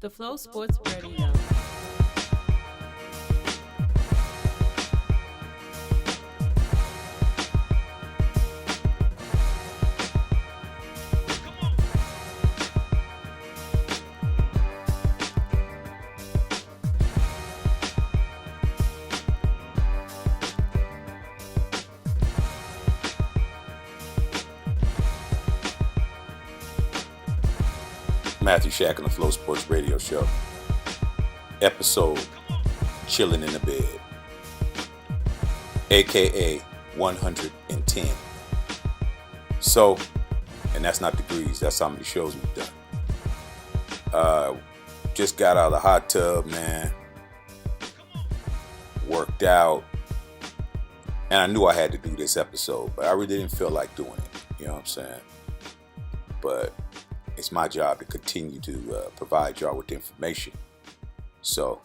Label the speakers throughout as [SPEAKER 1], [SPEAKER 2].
[SPEAKER 1] The Flow Sports Radio.
[SPEAKER 2] Matthew Shack on the Flow Sports Radio Show. Episode Chilling in the Bed, aka 110. So, and that's not degrees, that's how many shows we've done. Just got out of the hot tub, man. Worked out. And I knew I had to do this episode, but I really didn't feel like doing it. You know what I'm saying? But it's my job to continue to provide y'all with the information. So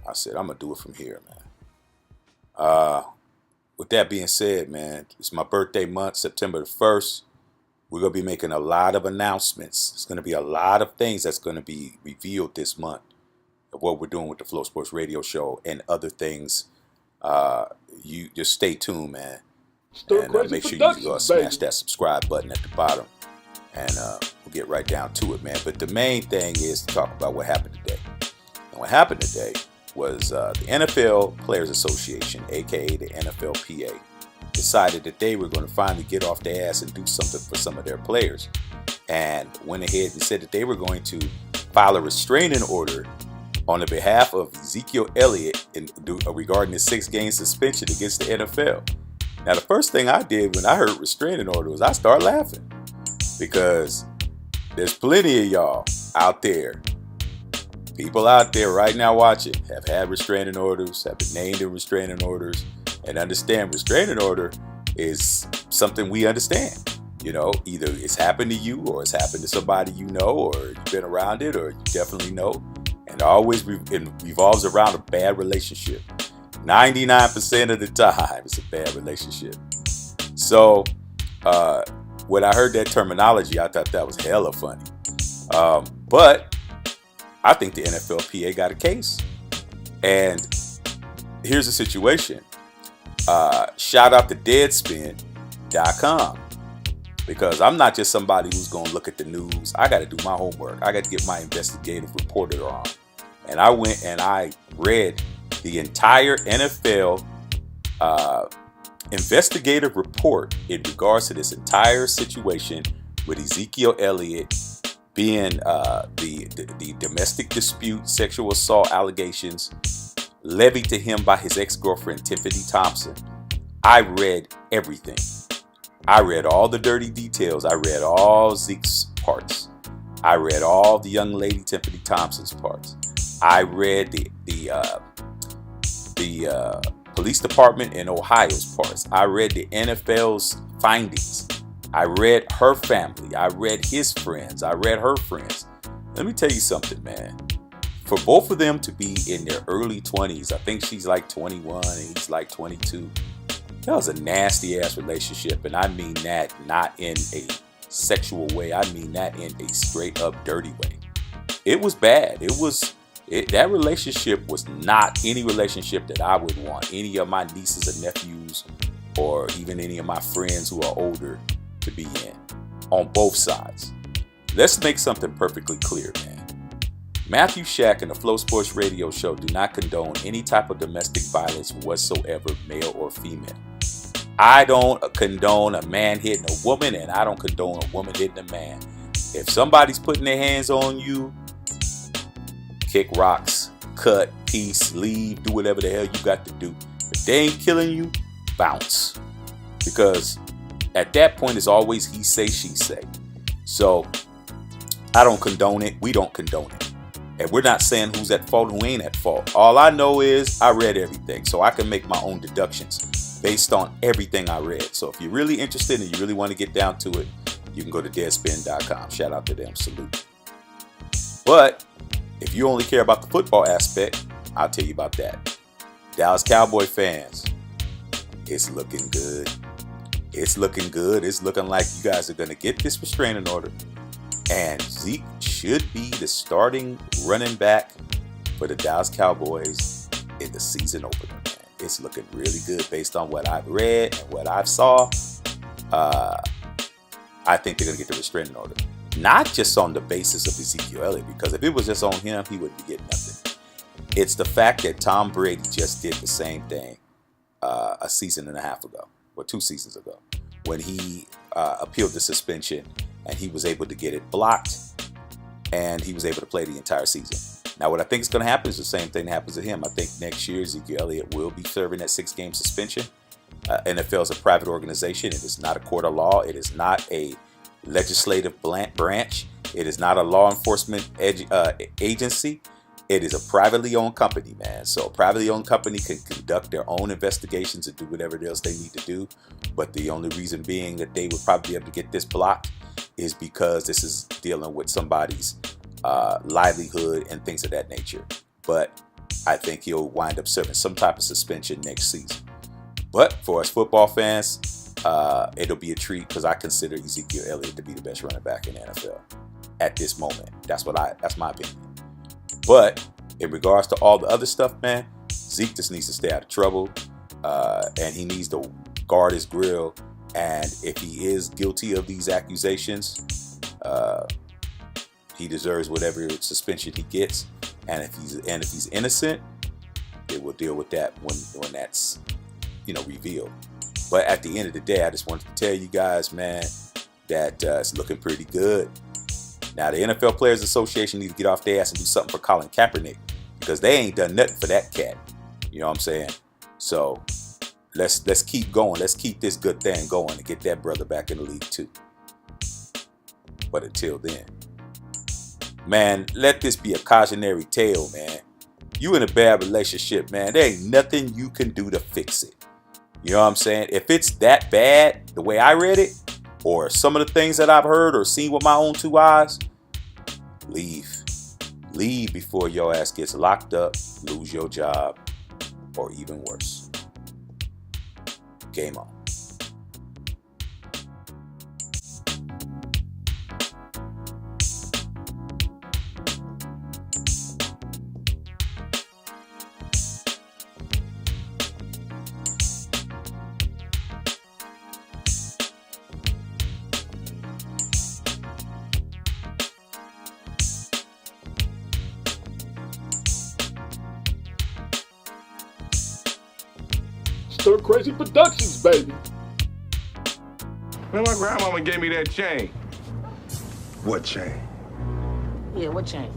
[SPEAKER 2] I said, I'm going to do it from here, man. With that being said, man, it's my birthday month, September the 1st. We're going to be making a lot of announcements. It's going to be a lot of things that's going to be revealed this month of what we're doing with the Flow Sports Radio Show and other things. You just stay tuned, man. And make sure you smash that subscribe button at the bottom. And we'll get right down to it, man. But the main thing is to talk about what happened today. And what happened today was the NFL Players Association, a.k.a. the NFLPA, decided that they were going to finally get off their ass and do something for some of their players. And went ahead and said that they were going to file a restraining order on the behalf of Ezekiel Elliott regarding his 6-game suspension against the NFL. Now, the first thing I did when I heard restraining order was I started laughing. Because there's plenty of y'all out there, people out there right now watching, have had restraining orders, have been named in restraining orders, and understand restraining order is something we understand. You know, either it's happened to you or it's happened to somebody you know, or you've been around it, or you definitely know. And it always revolves around a bad relationship. 99% of the time, it's a bad relationship. So, when I heard that terminology, I thought that was hella funny. But I think the NFLPA got a case. And here's the situation. Shout out to Deadspin.com. Because I'm not just somebody who's going to look at the news. I got to do my homework. I got to get my investigative reporter on. And I went and I read the entire NFL investigative report in regards to this entire situation with Ezekiel Elliott being the domestic dispute, sexual assault allegations levied to him by his ex-girlfriend, Tiffany Thompson. I read everything. I read all the dirty details. I read all Zeke's parts. I read all the young lady Tiffany Thompson's parts. I read the police department in Ohio's parts. I read the NFL's findings. I read her family. I read his friends. I read her friends. Let me tell you something, man. For both of them to be in their early 20s, I think she's like 21 and he's like 22. That was a nasty ass relationship. And I mean that not in a sexual way. I mean that in a straight up dirty way. It was bad. That relationship was not any relationship that I would want any of my nieces and nephews or even any of my friends who are older to be in on both sides. Let's make something perfectly clear, man. Matthew Shack and the Flow Sports Radio Show do not condone any type of domestic violence whatsoever, male or female. I don't condone a man hitting a woman, and I don't condone a woman hitting a man. If somebody's putting their hands on you, kick rocks, cut, peace, leave, do whatever the hell you got to do. If they ain't killing you, bounce. Because at that point, it's always he say, she say. So I don't condone it. We don't condone it. And we're not saying who's at fault, who ain't at fault. All I know is I read everything. So I can make my own deductions based on everything I read. So if you're really interested and you really want to get down to it, you can go to Deadspin.com. Shout out to them. Salute. But if you only care about the football aspect, I'll tell you about that. Dallas Cowboy fans, it's looking good. It's looking good. It's looking like you guys are going to get this restraining order. And Zeke should be the starting running back for the Dallas Cowboys in the season opener, man. It's looking really good based on what I've read and what I've saw. I think they're going to get the restraining order. Not just on the basis of Ezekiel Elliott, because if it was just on him, he wouldn't be getting nothing. It's the fact that Tom Brady just did the same thing a season and a half ago, or 2 seasons ago, when he appealed the suspension and he was able to get it blocked and he was able to play the entire season. Now, what I think is going to happen is the same thing that happens to him. I think next year Ezekiel Elliott will be serving that 6-game suspension. NFL is a private organization. It is not a court of law. It is not a legislative branch. It is not a law enforcement agency. It is a privately owned company, man. So a privately owned company can conduct their own investigations and do whatever else they need to do. But the only reason being that they would probably be able to get this blocked is because this is dealing with somebody's livelihood and things of that nature. But I think he'll wind up serving some type of suspension next season. But for us football fans, it'll be a treat because I consider Ezekiel Elliott to be the best running back in the NFL at this moment. That's my opinion. But in regards to all the other stuff, man, Zeke just needs to stay out of trouble, and he needs to guard his grill. And if he is guilty of these accusations, he deserves whatever suspension he gets. And if he's innocent, they will deal with that when that's revealed. But at the end of the day, I just wanted to tell you guys, man, that it's looking pretty good. Now, the NFL Players Association needs to get off their ass and do something for Colin Kaepernick, because they ain't done nothing for that cat. You know what I'm saying? So let's keep going. Let's keep this good thing going and get that brother back in the league too. But until then, man, let this be a cautionary tale, man. You in a bad relationship, man, there ain't nothing you can do to fix it. You know what I'm saying? If it's that bad, the way I read it, or some of the things that I've heard or seen with my own 2 eyes, leave. Leave before your ass gets locked up, lose your job, or even worse. Game on.
[SPEAKER 1] Stir Crazy Productions, baby.
[SPEAKER 3] Man, my grandmama gave me that chain.
[SPEAKER 4] What chain?
[SPEAKER 5] Yeah, what chain?